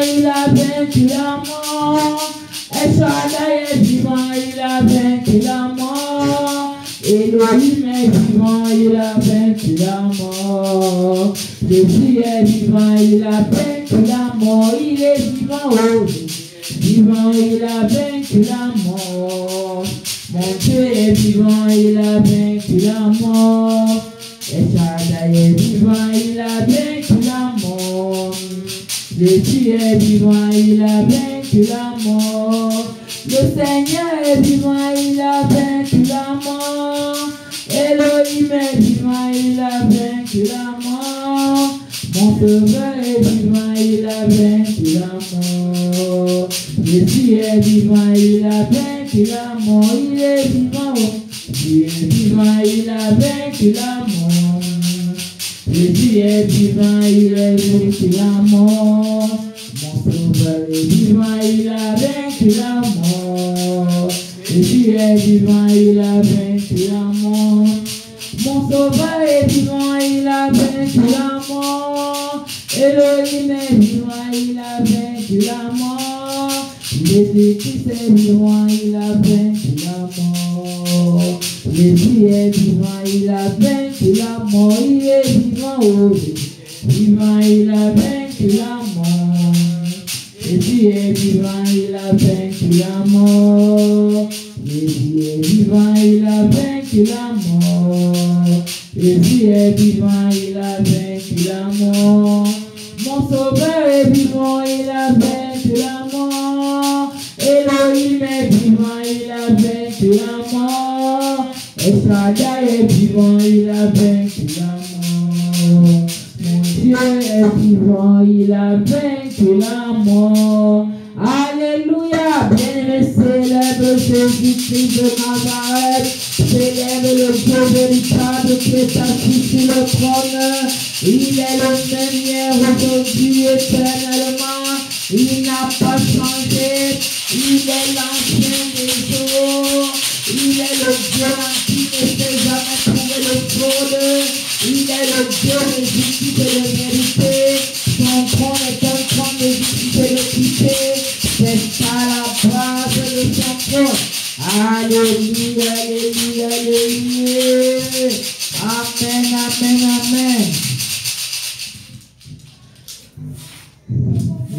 il a vaincu la mort. El Shaddai est vivant, il a vaincu la mort. Elohim est vivant, il a vaincu la mort. Jésus est vivant, il a vaincu la mort. Il est vivant, oh vivant, il a vaincu la mort. Mon Dieu est vivant, il a vaincu la mort. El Shaddai est vivant, il a vaincu la mort. Jésus est vivant, il a vaincu la mort. Le Seigneur est vivant, il a vaincu la mort. Elohim est vivant, il a vaincu la mort. Mon Sauveur est vivant, il a vaincu la mort. Jésus est vivant, il a vaincu la mort. Il est vivant, il est vivant, il a vaincu la mort. Jésus est vivant, il a vaincu la mort. Mon Sauveur est vivant, il a vaincu la mort. Jésus est vivant, il a vaincu la mort. Mon Sauveur est vivant, il a vaincu la mort. Elohim est vivant, il a vaincu la mort. Jésus-Christ est vivant, il a vaincu la mort. Jésus est vivant, il a vaincu la mort. Il est vivant, oh vivant, il a vaincu la mort. Jésus est vivant, il a vaincu la mort. Jésus est vivant, il a vaincu la mort. Jésus est vivant, il a vaincu la mort. Mon Sauveur est vivant, il a vaincu la mort. Elohim est vivant, il a vaincu la mort. El Shaddai est vivant, il a vaincu la mort. Mon Dieu est vivant, il a vaincu la mort. Alléluia, bien-aimé, célèbre Jésus-Christ de Nazareth. Célèbre le Dieu véritable qui est assis sur le trône. Il est le même hier, aujourd'hui, éternellement. Il n'a pas changé. Il est l'ancien des jours. Il est le Dieu qui ne s'est jamais trouvé le trône. Il est le Dieu de justice et de vérité. Son trône est un trône de justice et d'équité. C'est à la base de son trône. Alléluia, alléluia, alléluia. Amen, amen, amen.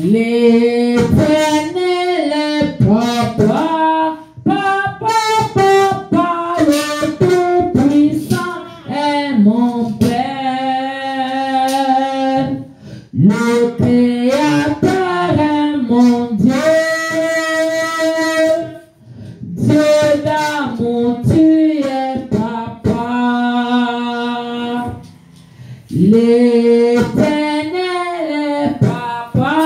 L'Éternel est papa, papa, papa, le Tout-Puissant est mon Père. Le Créateur est mon Dieu. Dieu d'amour, tu es papa. L'Éternel est papa,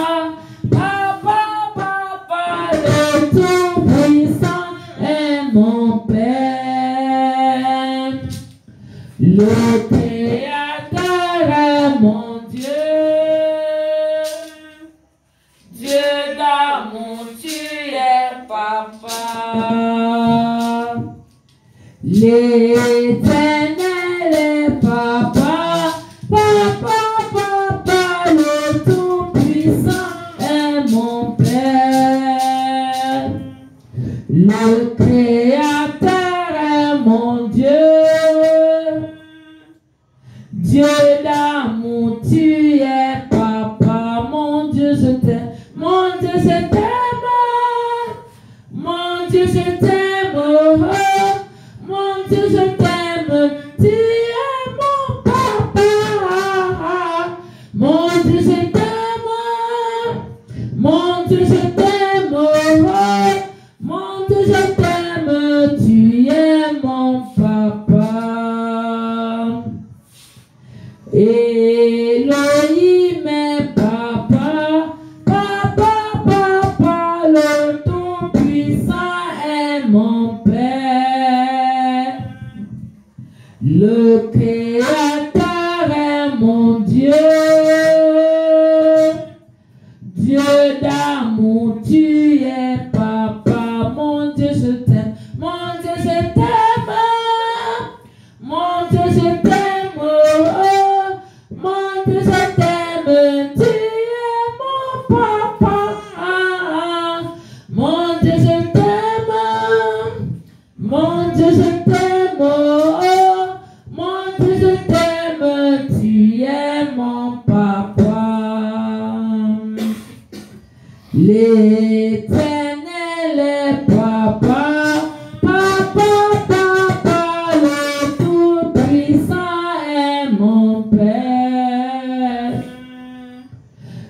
papa, papa, le Tout-Puissant est mon Père. Le Créateur est mon Dieu. Dieu d'amour, tu es papa. L'Éternel est papa, papa, papa, le Tout-Puissant est mon Père. Le Créateur est mon Dieu. Dieu d'amour, tu es papa. Mon Dieu, je t'aime. Mon Dieu, je t'aime. Mon Dieu, je t'aime. Oh, mon Dieu, je t'aime. Tu es mon papa. Mon Dieu, je t'aime. Mon Dieu, je t'aime. Oh, mon Dieu, je t'aime. Tu es mon papa. Elohim est papa, papa, papa, le Tout-Puissant est mon Père. Le Créateur est mon Dieu. Dieu d'amour, tu es papa. Mon Dieu, je t'aime. Mon Dieu, je t'aime. Mon Dieu, je t'aime. Oh, mon Dieu, je t'aime. Tu es mon papa. Dieu, je t'aime, oh, mon Dieu, je t'aime, tu es mon papa. L'Éternel est papa, papa, papa, le Tout-Puissant est mon Père.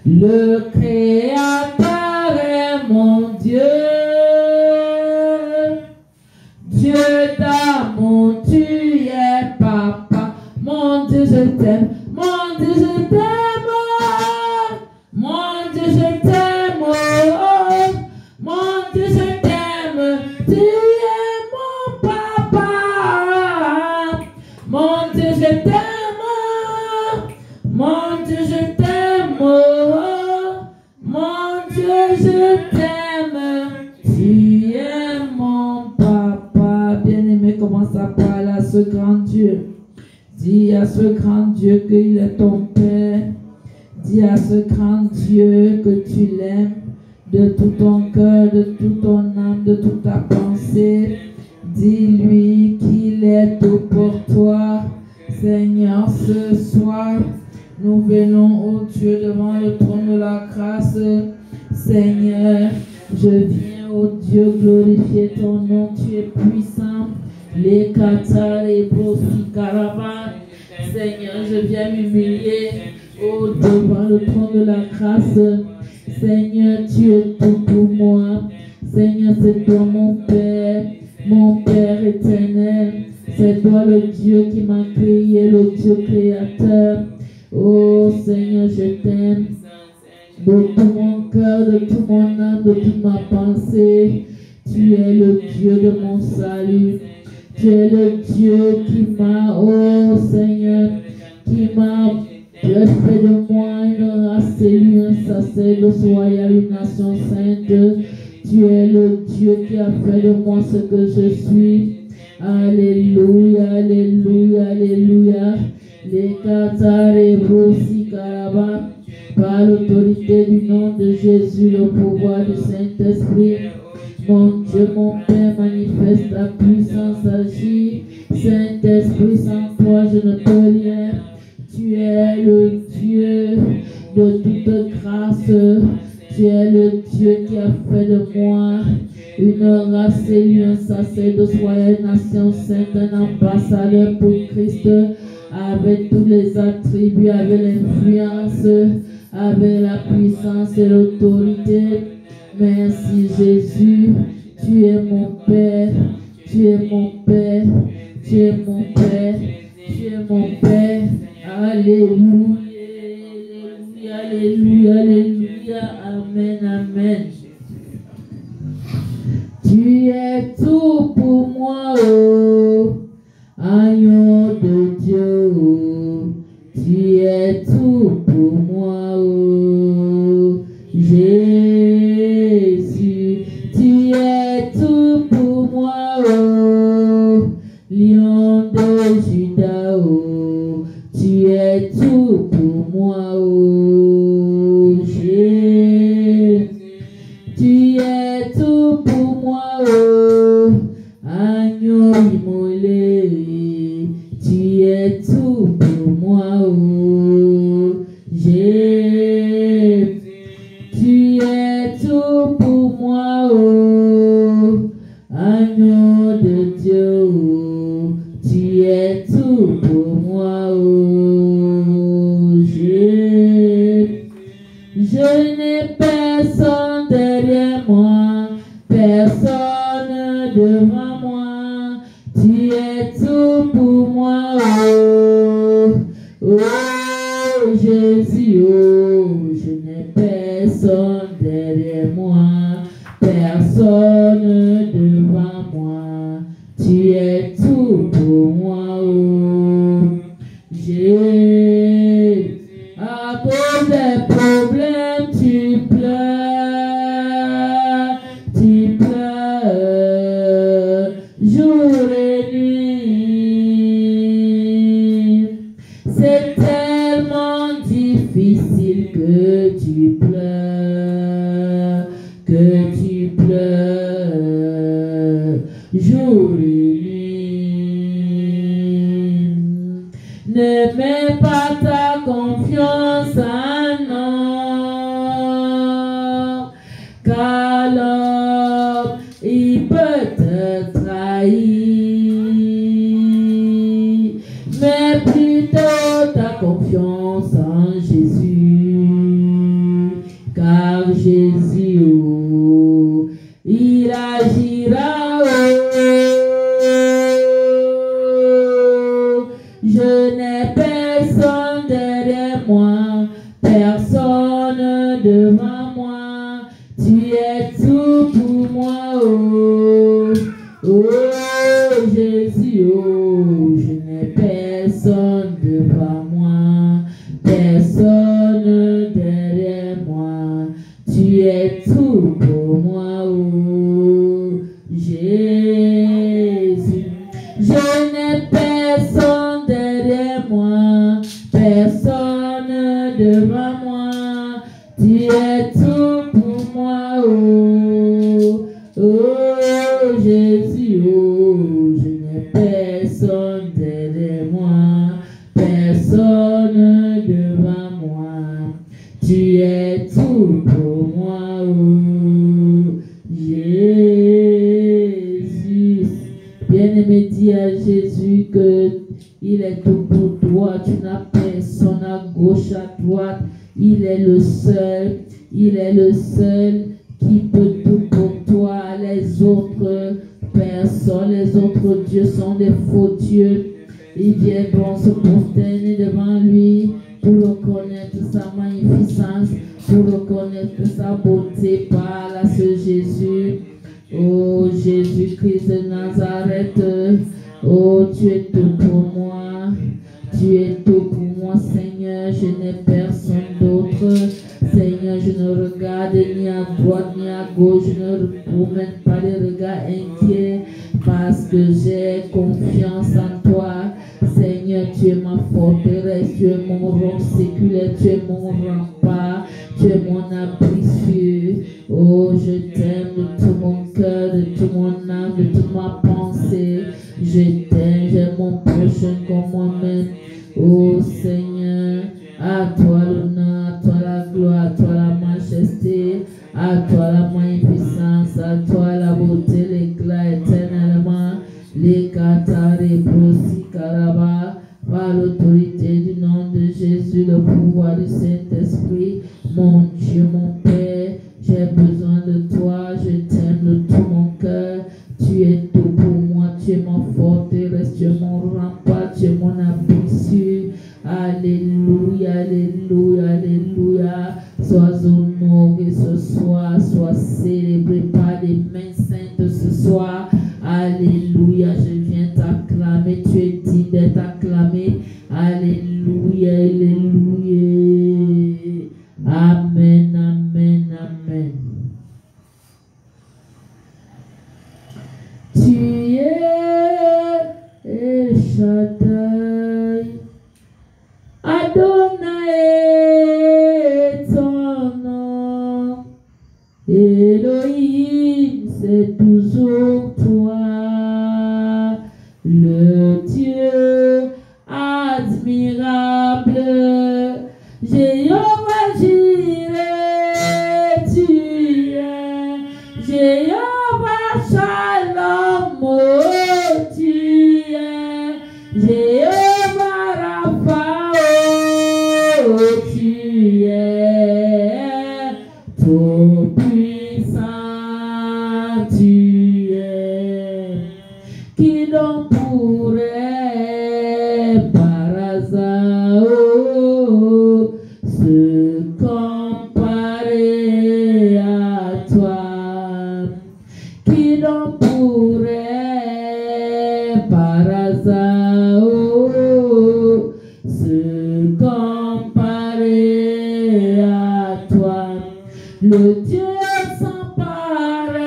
Le Créateur est mon Dieu. Dieu d'amour, tu es papa. Mon Dieu, je t'aime. Mon Dieu, je t'aime. Mon Dieu, je t'aime. Oh, mon Dieu, je t'aime. Tu es mon papa. Mon Dieu, je t'aime. Mon Dieu, je t'aime. Oh, mon Dieu, je t'aime. Tu es mon papa. Bien-aimé, commence à parler à ce grand Dieu. Dis à ce grand Dieu qu'il est ton Père. Dis à ce grand Dieu que tu l'aimes de tout ton cœur, de toute ton âme, de toute ta pensée. Dis-lui qu'il est tout pour toi. Seigneur, ce soir, nous venons, ô Dieu, devant le trône de la grâce. Seigneur, je viens, ô Dieu, glorifier ton nom. Tu es puissant. Les Qatar et Brosikaraba. Seigneur, je viens m'humilier, ô devant le trône de la grâce. Seigneur, tu es tout pour moi. Seigneur, c'est toi mon Père éternel. C'est toi le Dieu qui m'a créé, le Dieu créateur. Oh Seigneur, je t'aime de tout mon cœur, de tout mon âme, de toute ma pensée. Tu es le Dieu de mon salut. Tu es le Dieu qui m'a, oh Seigneur, qui m'a fait de moi une race élue, un sacerdoce royal, une nation sainte. Tu es le Dieu qui a fait de moi ce que je suis. Alléluia, alléluia, alléluia. Les Qatar et Brosikaraba, par l'autorité du nom de Jésus, le pouvoir du Saint-Esprit. Mon Dieu, mon Père, manifeste ta puissance, agis. Saint-Esprit, sans toi, je ne peux rien. Tu es le Dieu de toute grâce. Tu es le Dieu qui a fait de moi une race élue, un sacerdoce royal, une nation sainte, un ambassadeur pour Christ, avec tous les attributs, avec l'influence, avec la puissance et l'autorité. Merci Jésus, tu es mon Père, tu es mon Père, tu es mon Père, tu es mon Père. Alléluia, alléluia, alléluia, amen, amen. Tu es tout pour moi, oh, agneau de Dieu, oh. Tu es tout pour moi, oh, Jésus. Tu es tout pour moi, oh, lion de Juda, oh. Tu es tout pour moi, oh, Jésus. Tu es tout pour moi, oh, agneau immolé. Tu es tout pour moi, oh, Jésus. Tu es tout pour moi, oh, agneau de Dieu, oh. Tu es tout pour moi, oh, Jésus. Je n'ai personne derrière moi, personne devant moi. Tu es tout pour moi, oh, oh Jésus, oh. Je n'ai personne derrière moi, personne devant moi. Tu es tout pour moi, oh, Jésus. À cause des problèmes, tu pleures, jour et nuit. C'est tellement difficile que tu pleures, jour et nuit. car l'homme, il peut te trahir, mais plutôt ta confiance en Jésus, car Jésus, oh, il agira, oh, je n'ai personne derrière moi, personne devant moi, tu es tout pour moi, oh, oh Jésus, oh, je n'ai personne devant moi, personne derrière moi, tu es tout pour moi, oh Jésus, je n'ai personne derrière moi, personne devant moi, tu es tout pour moi, oh, oh Jésus, oh, je n'ai personne derrière moi, personne devant moi, tu es tout pour moi, oh Jésus. Bien-aimé, dis à Jésus que il est tout pour toi, tu n'as personne à gauche, à droite, il est le seul qui peut tout pour toi. Les autres personnes, les autres dieux sont des faux dieux. Ils viendront se prosterner devant lui pour reconnaître sa magnificence, pour reconnaître sa beauté. Parle à ce Jésus. Oh Jésus-Christ de Nazareth, oh tu es tout pour moi, tu es tout pour moi Seigneur, je n'ai personne d'autre. Seigneur, je ne regarde ni à droite ni à gauche, je ne promène pas des regards inquiets parce que j'ai confiance en toi. Seigneur, tu es ma forteresse, tu es mon roc séculaire, tu es mon rempart, tu es mon abri sûr. Oh, je t'aime de tout mon cœur, de tout mon âme, de toute ma pensée. Je t'aime, j'aime mon prochain comme moi-même. Oh Seigneur, à toi l'honneur, à toi la gloire, à toi la majesté, à toi la magnificence, à toi la beauté, l'éclat éternellement. Les Katari, Brosi, Karaba, par l'autorité du nom de Jésus, le pouvoir du Saint-Esprit, mon Dieu, mon Père, j'ai besoin de toi, je t'aime de tout mon cœur, tu es tout pour moi, tu es mon forteresse, tu es mon rempart, tu es mon abri sûr. Alléluia, alléluia, alléluia. Sois honoré ce soir, sois célébré par les mains saintes ce soir. Alléluia, je viens t'acclamer, tu es digne d'être acclamé. Alléluia, alléluia. Amen, amen, amen. Tu es El Shaddai, Adonai est ton nom, Elohim c'est toujours toi, le Dieu admirable, Jéhovah Jireh, tu es Jéhovah Shalom, oh, tu es Jéhovah Rapha, oh, tu es tout puissant, tu es qui l'on pourrait par hasard, oh, se comparer à toi, qui l'on pourrait par hasard, oh, se comparer à toi, le Dieu sans pareil,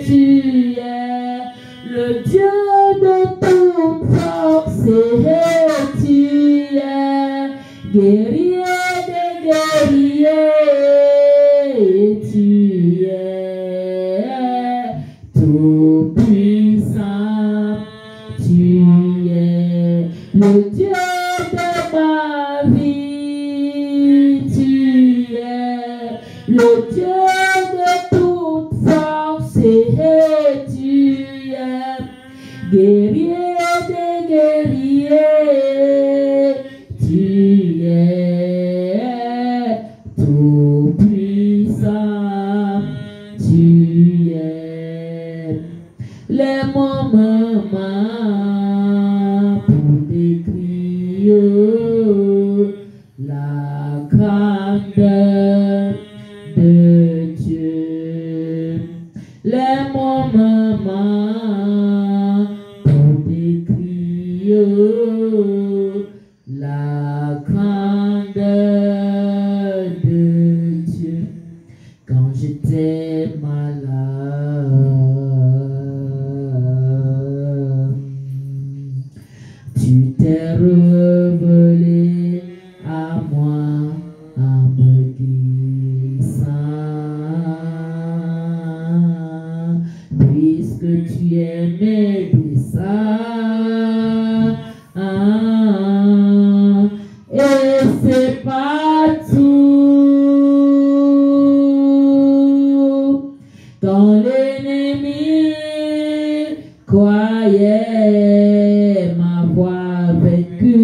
tu es le Dieu de toute force, et tu es guerrier des guerriers, et tu es tout puissant, tu es le Dieu de ma vie, tu es le Dieu de toute force, et tu es guerrier des guerriers, tu es tout puissant, tu es les moments pour décrire la grandeur de Dieu, les moments pour décrire la grandeur de Dieu. Quand j'étais malade, tu t'es révélé à moi en me guérissant, puisque tu es médecin, et c'est pas tout. Quand l'ennemi croyait m'avoir vaincu,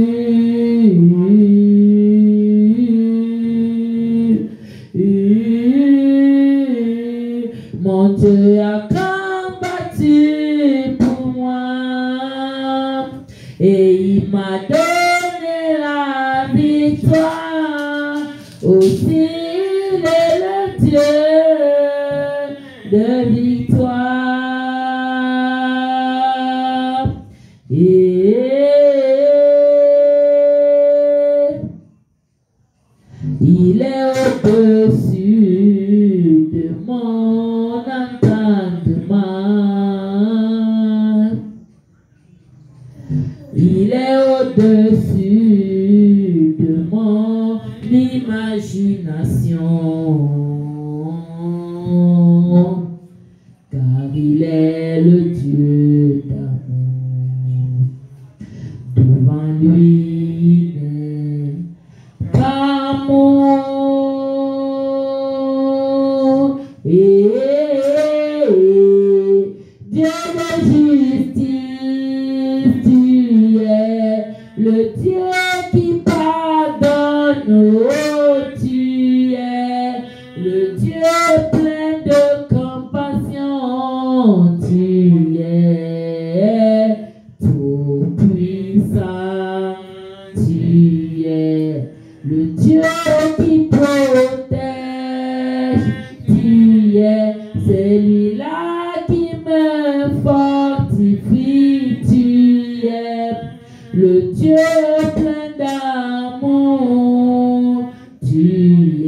mon Dieu a combattu pour moi et il m'a donné la victoire. Aussi il est le Dieu de victoire. Et il est au-dessus de mon entendement. Il est au-dessus de mon imagination, car il est le Dieu d'amour. Devant lui, il n'est qu'amour. Et Dieu de justice, tu es le Dieu qui pardonne. Oh, tu es le Dieu plein de compassion. Tu es tout puissant. Tu es le Dieu qui protège. Tu es celui-là qui me fortifie. Tu es le Dieu plein d'amour. Tu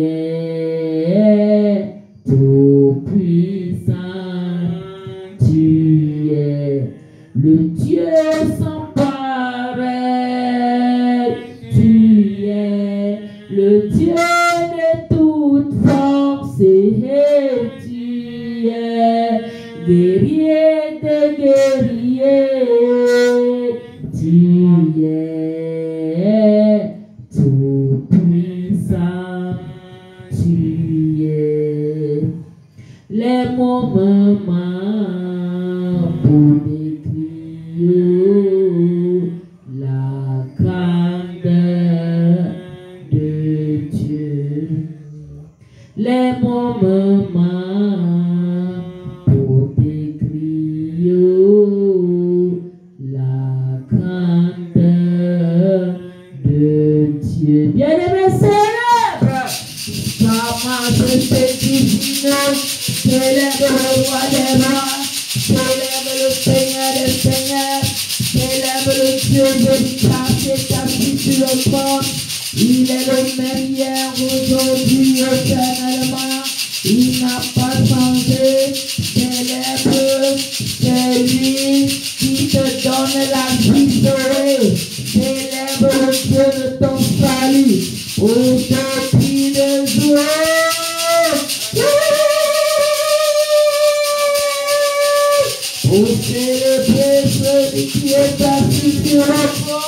es tout puissant. Tu es le Dieu sans pareil. Tu es le Dieu de toute force et tu es guerrier des guerriers. Tu es tout puissant. Tu es les moments pour décrire la grandeur de Dieu. Les moments pour décrire la grandeur de Dieu. Bien-aimés, célèbre sa majesté divine, célèbre le roi des rois, célèbre le Seigneur des seigneurs, célèbre le Dieu véritable qui est assis sur le trône. Il est le même hier, aujourd'hui, éternellement. Il n'a pas changé. Célèbre, c'est lui qui te donne la vie sauvée. Célèbre le Dieu de ton salut. Aujourd'hui de joie. Pour célébrer celui qui est assis sur le trône.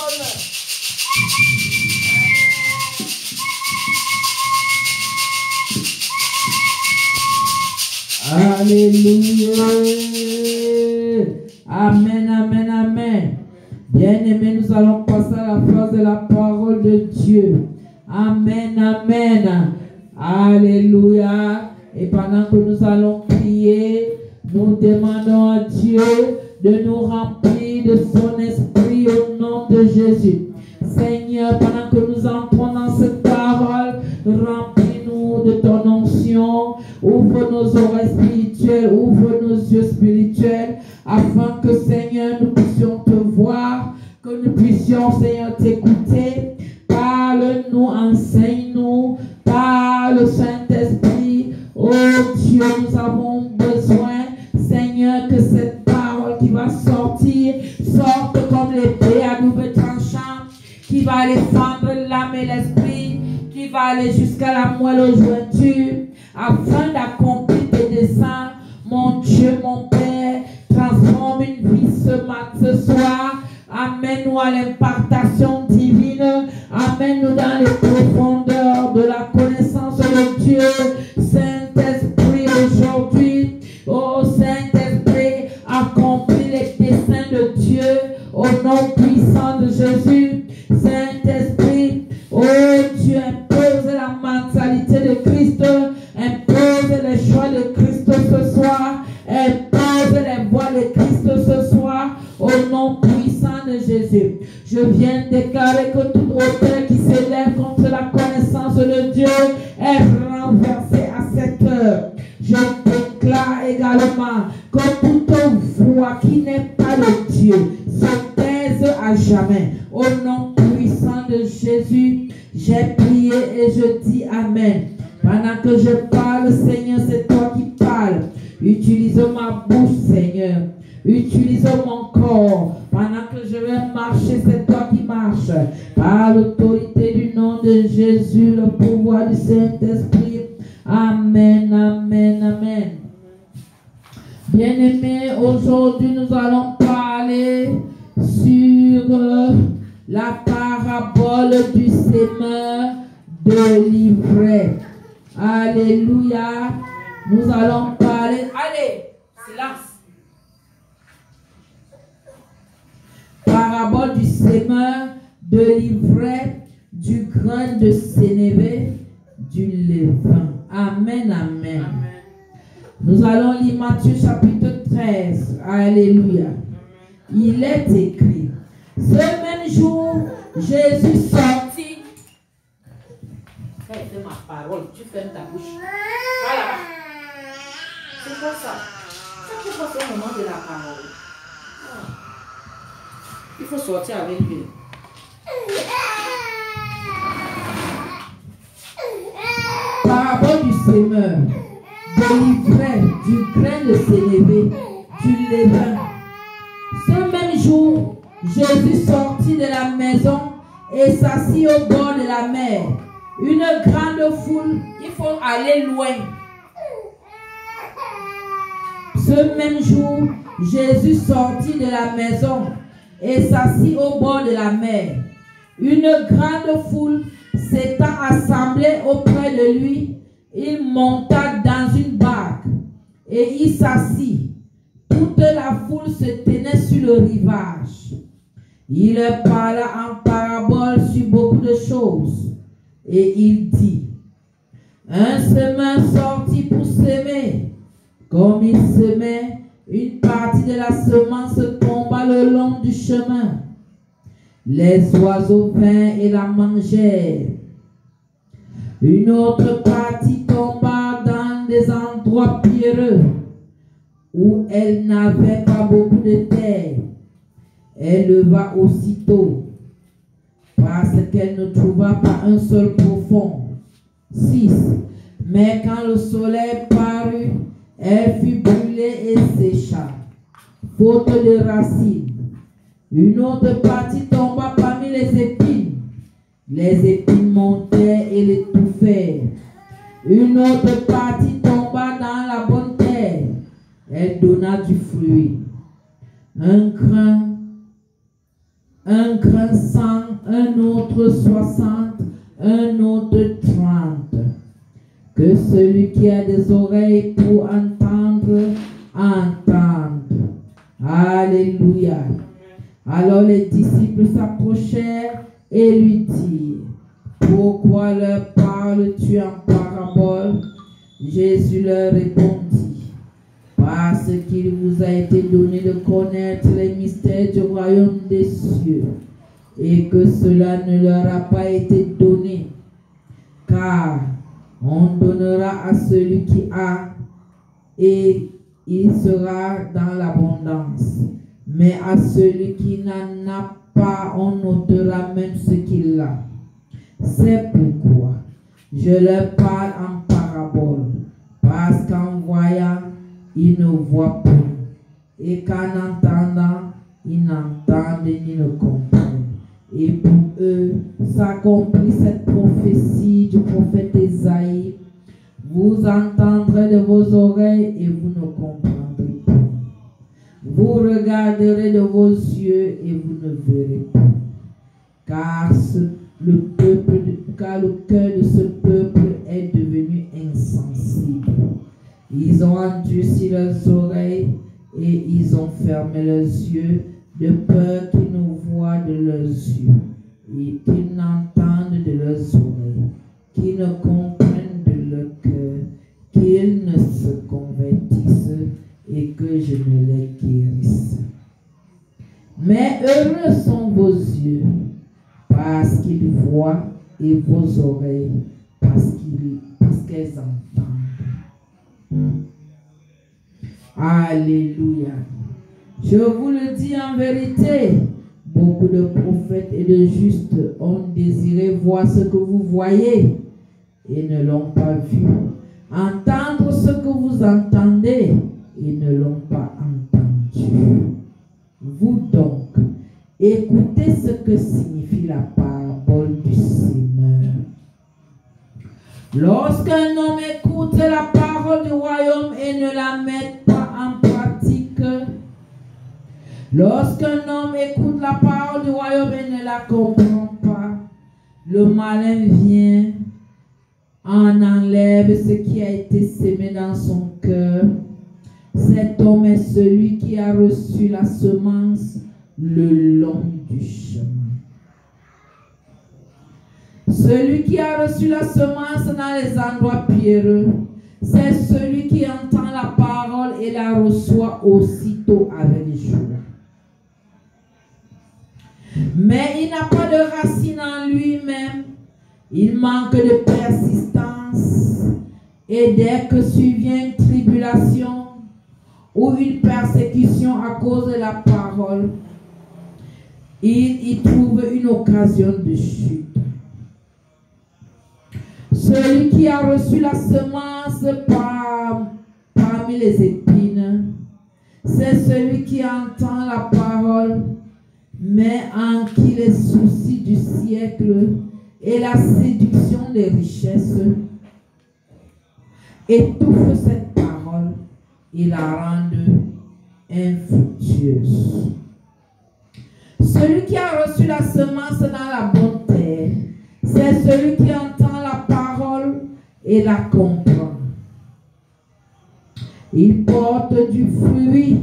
Alléluia. Amen, amen, amen. Bien-aimés, nous allons passer à la phrase de la parole de Dieu. Amen, amen. Alléluia. Et pendant que nous allons prier, nous demandons à Dieu de nous remplir de son esprit au nom de Jésus. Seigneur, pendant que nous entrons dans cette parole, remplis-nous de ton onction. Ouvre nos oreilles spirituelles, ouvre nos yeux spirituels, afin que, Seigneur, nous puissions te voir, que nous puissions, Seigneur, t'écouter. Parle-nous, enseigne-nous, parle, Saint-Esprit. Oh Dieu, nous avons besoin, Seigneur, que cette parole qui va sortir sorte comme l'épée à double tranchant, qui va aller fendre l'âme et l'esprit, qui va aller jusqu'à la moelle aux jointures, afin d'accomplir tes desseins. Mon Dieu, mon Père, transforme une vie ce soir. Amène-nous à l'impartation divine. Amène-nous dans les profondeurs de la connaissance de Dieu. Saint-Esprit, aujourd'hui, oh Saint-Esprit, accomplis les desseins de Dieu au nom puissant de Jésus. Saint-Esprit, oh Dieu, impose la mentalité de Christ, impose les choix de Christ ce soir, impose les voies de Christ ce soir, au nom puissant de Jésus. Je viens déclarer que toute hauteur qui s'élève contre la connaissance de Dieu est renversée à cette heure. Je déclare également que toute voix qui n'est pas de Dieu se taise à jamais. Au nom puissant de Jésus, j'ai prié et je dis Amen. Pendant que je parle, Seigneur, c'est toi qui parles. Utilise ma bouche, Seigneur. Utilise mon corps. Pendant que je vais marcher, c'est toi qui marches. Par l'autorité du nom de Jésus, le pouvoir du Saint-Esprit. Amen, amen, amen. Bien-aimés, aujourd'hui nous allons parler sur la parabole du sémeur de l'ivraie. Alléluia. Nous allons parler. Allez, silence. Parabole du sémeur de l'ivraie, du grain de sénévé, du levain. Amen, amen. Nous allons lire Matthieu chapitre 13. Alléluia. Il est écrit, ce même jour, Jésus sortit. Fais de ma parole, tu fermes ta bouche. Voilà. C'est quoi ça? Ça fait pas au moment de la parole. Il faut sortir avec lui. Parabole du sémeur, de l'ivraie, du grain de sénévé, du levain. Ce même jour, Jésus sortit de la maison et s'assit au bord de la mer. Une grande foule, il faut aller loin. Ce même jour, Jésus sortit de la maison et s'assit au bord de la mer. Une grande foule s'étant assemblée auprès de lui, il monta dans une barque et il s'assit. Toute la foule se tenait sur le rivage. Il parla en parabole sur beaucoup de choses. Et il dit, un semeur sortit pour semer. Comme il semait, une partie de la semence tomba le long du chemin. Les oiseaux vinrent et la mangèrent. Une autre partie tomba dans des endroits pierreux, où elle n'avait pas beaucoup de terre. Elle leva aussitôt, parce qu'elle ne trouva pas un sol profond. 6. Mais quand le soleil parut, elle fut brûlée et sécha, faute de racines. Une autre partie tomba parmi les épines. Les épines montèrent et l'étouffèrent. Une autre partie tomba dans la bonne terre. Elle donna du fruit. Un grain 100, un autre 60, un autre 30. Que celui qui a des oreilles pour entendre entendre. Alléluia. Alors les disciples s'approchèrent et lui dirent, pourquoi leur parles-tu en parabole? Jésus leur répondit, parce qu'il vous a été donné de connaître les mystères du royaume des cieux, et que cela ne leur a pas été donné, car on donnera à celui qui a, et il sera dans l'abondance. Mais à celui qui n'en a pas, on ôtera même ce qu'il a. C'est pourquoi je leur parle en parabole, parce qu'en voyant, ils ne voient plus, et qu'en entendant, ils n'entendent ni ne comprennent. Et pour eux, s'accomplit cette prophétie du prophète Ésaïe. Vous entendrez de vos oreilles et vous ne comprendrez pas. Vous regarderez de vos yeux et vous ne verrez pas. Car le cœur de ce peuple est devenu insensible. Ils ont endurci leurs oreilles et ils ont fermé leurs yeux, de peur qu'ils ne voient de leurs yeux et qu'ils n'entendent de leurs oreilles, qu'ils ne comprennent de leur cœur, qu'ils ne se convertissent et que je ne les guérisse. Mais heureux sont vos yeux, parce qu'ils voient, et vos oreilles, parce qu'elles entendent. Alléluia. Je vous le dis en vérité, beaucoup de prophètes et de justes ont désiré voir ce que vous voyez et ne l'ont pas vu, entendre ce que vous entendez et ne l'ont pas entendu. Vous donc, écoutez ce que signifie la parabole du semeur. Lorsqu'un homme écoute la parole du royaume et ne la met pas en pratique, lorsqu'un homme écoute la parole du royaume et ne la comprend pas, le malin vient, en enlève ce qui a été semé dans son cœur. Cet homme est celui qui a reçu la semence le long du chemin. Celui qui a reçu la semence dans les endroits pierreux, c'est celui qui entend la parole et la reçoit aussitôt avec joie. Mais il n'a pas de racine en lui-même, il manque de persistance, et dès que survient une tribulation ou une persécution à cause de la parole, il y trouve une occasion de chute. Celui qui a reçu la semence parmi les épines, c'est celui qui entend la parole, mais en qui les soucis du siècle et la séduction des richesses étouffent cette parole et la rendent infructueuse. Celui qui a reçu la semence dans la bonne terre, c'est celui qui entend la parole et la comprend. Il porte du fruit,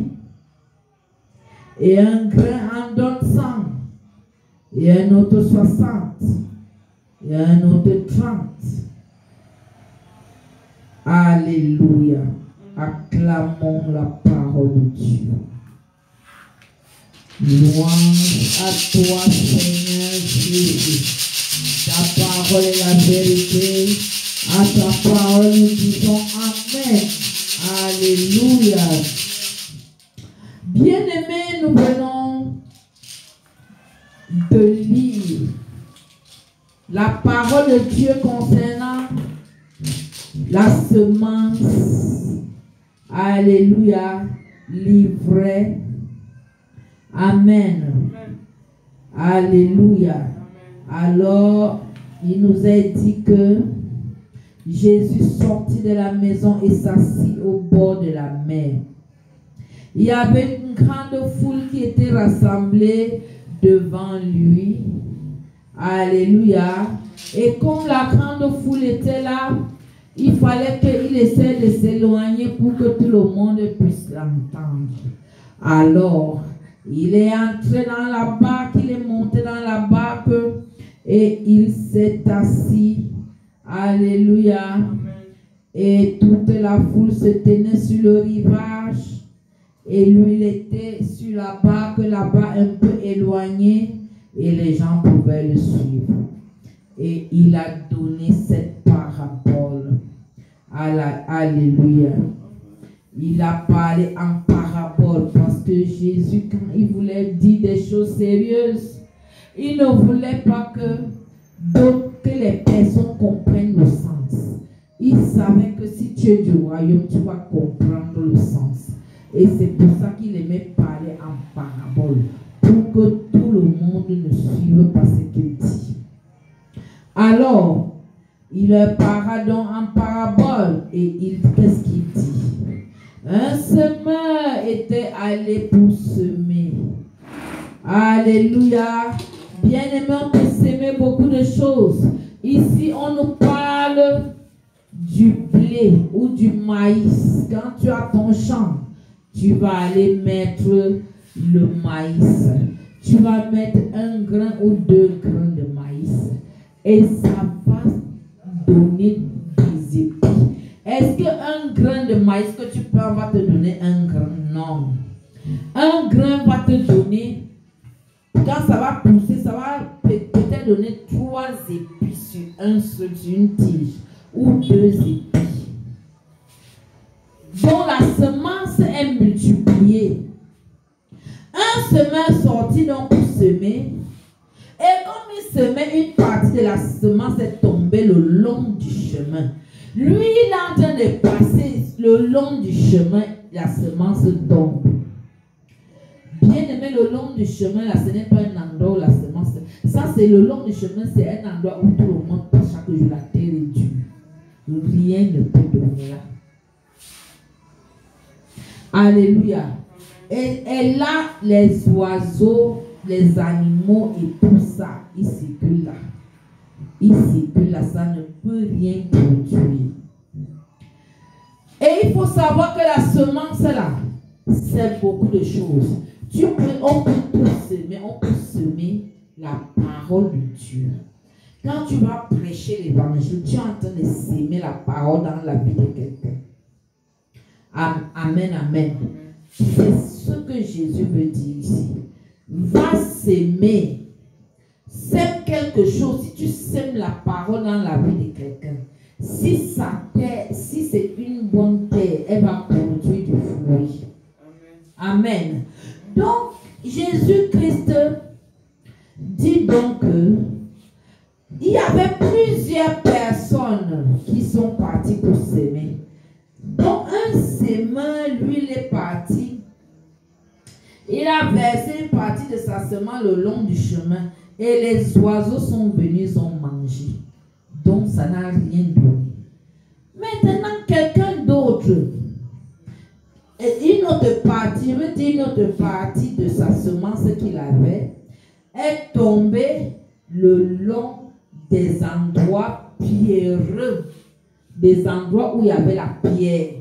et un grain en donne 100, et un autre 60, et un autre 30. Alléluia. Acclamons la parole de Dieu. Louange à toi, Seigneur Jésus. Ta parole est la vérité. À ta parole, nous disons Amen. Alléluia. Bien-aimés, nous venons de lire la parole de Dieu concernant la semence. Alléluia. Livrée. Amen. Alléluia. Alors, il nous est dit que Jésus sortit de la maison et s'assit au bord de la mer. Il y avait une grande foule qui était rassemblée devant lui. Alléluia. Et comme la grande foule était là, Il fallait qu'il essaie de s'éloigner pour que tout le monde puisse l'entendre. Alors, il est entré dans la barque, il est monté dans la barque et il s'est assis. Alléluia. Et toute la foule se tenait sur le rivage. Et lui, il était sur la barque là-bas un peu éloigné. Et les gens pouvaient le suivre. Et il a donné cette parabole. Alléluia. Il a parlé en parabole parce que Jésus, quand il voulait dire des choses sérieuses, il ne voulait pas que les personnes comprennent le sens. Il savait que si tu es du royaume, tu vas comprendre le sens. Et c'est pour ça qu'il aimait parler en parabole, pour que tout le monde ne suive pas ce qu'il dit. Alors, il parla donc en parabole et qu'est-ce qu'il dit? Un semeur était allé pour semer. Alléluia. Bien-aimé, on peut semer beaucoup de choses. Ici, on nous parle du blé ou du maïs. Quand tu as ton champ, tu vas aller mettre le maïs. Tu vas mettre un grain ou 2 grains de maïs. Et ça va donner des épis. Est-ce qu'un grain de maïs que tu prends va te donner un grain? Non. Un grain va te donner, quand ça va pousser, ça va peut-être donner 3 épis sur une tige ou 2 épis. Donc la semence est multipliée. Un semeur sortit donc pour semer. Et comme il semait, une partie de la semence est tombée le long du chemin. Lui, il est en train de passer le long du chemin, la semence tombe. Bien aimé, le long du chemin, là, ce n'est pas un endroit où la semence. Ça, c'est le long du chemin, c'est un endroit où tout le monde passe chaque jour. La terre est dure. Rien ne peut donner là. Alléluia. Et là, les oiseaux, les animaux et tout ça, ils circulent là. Ils circulent là, ça ne peut rien produire. Et il faut savoir que la semence là, c'est beaucoup de choses. On peut tout semer, on peut semer la parole de Dieu. Quand tu vas prêcher l'évangile, tu es en train de semer la parole dans la vie de quelqu'un. Amen, amen. C'est ce que Jésus veut dire ici. Va s'aimer. Sème quelque chose. Si tu sèmes la parole dans la vie de quelqu'un, si c'est une bonne terre, elle va produire du fruit. Amen. Donc, Jésus-Christ dit donc il y avait plusieurs personnes qui sont parties pour s'aimer. Donc, un semeur, lui, il est parti. Il a versé une partie de sa semence le long du chemin. Et les oiseaux sont venus, ils ont mangé. Donc, ça n'a rien donné. Maintenant, quelqu'un d'autre, une autre partie, je veux dire une autre partie de sa semence qu'il avait, est tombée le long des endroits pierreux, des endroits où il y avait la pierre.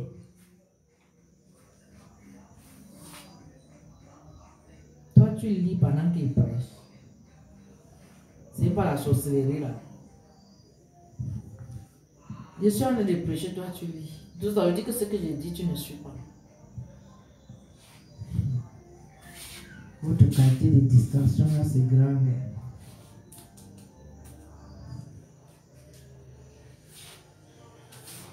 Toi, tu lis pendant qu'il prêche. C'est pas la sorcellerie là. Je suis en train de prêcher, toi tu lis. Donc ça veut dire que ce que j'ai dit, tu ne suis pas. Votre qualité de distraction là, c'est grave.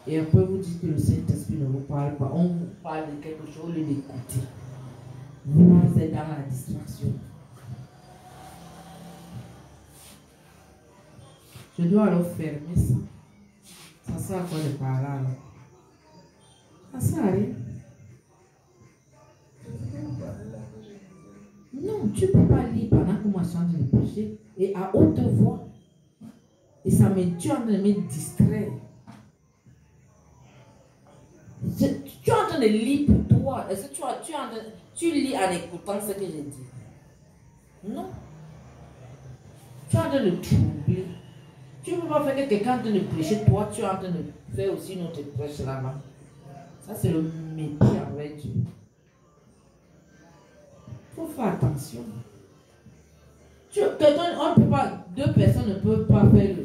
Et après vous dites que le Saint-Esprit ne vous parle pas. On vous parle de quelque chose au lieu d'écouter. Vous êtes dans la distraction. Je dois alors fermer ça. Ça sert à quoi de parler alors? Ça sert à rien. Non, tu ne peux pas lire pendant que moi je suis en train de prêcher et à haute voix. Et ça tu es en train de me distraire. Tu es en train de lire pour toi. Est-ce que tu lis en écoutant ce que j'ai dit? Non. Tu es en train de troubler. Tu ne peux pas faire que quelqu'un te prêcher, toi tu es en train de faire aussi une autre prêche là-bas. Ça c'est le mépris envers Dieu. Il faut faire attention. On ne peut pas, deux personnes ne peuvent pas faire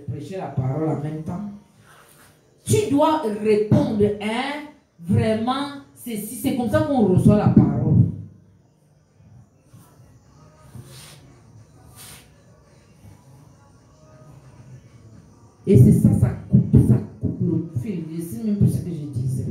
prêcher la parole en même temps. Tu dois répondre, hein, vraiment, c'est comme ça qu'on reçoit la parole. Et c'est ça, ça coupe le fil. Je sais même plus ce que je disais.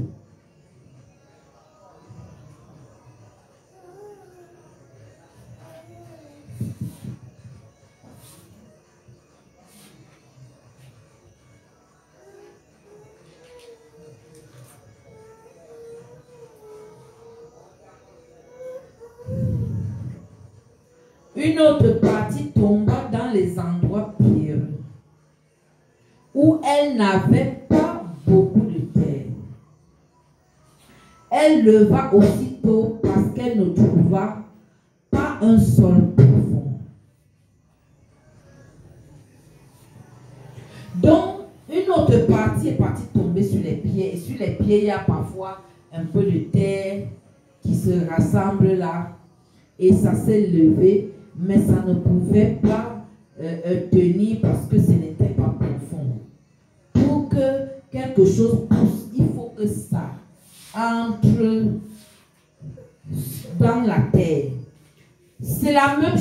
Une autre partie tomba dans les endroits pierreux, où elle n'avait pas beaucoup de terre. Elle leva aussitôt parce qu'elle ne trouva pas un sol profond. Donc, une autre partie est partie tomber sur les pieds. Et sur les pieds, il y a parfois un peu de terre qui se rassemble là. Et ça s'est levé, mais ça ne pouvait pas tenir parce que ce n'était pas profond. Pour que quelque chose pousse, il faut que ça entre dans la terre. C'est la même chose.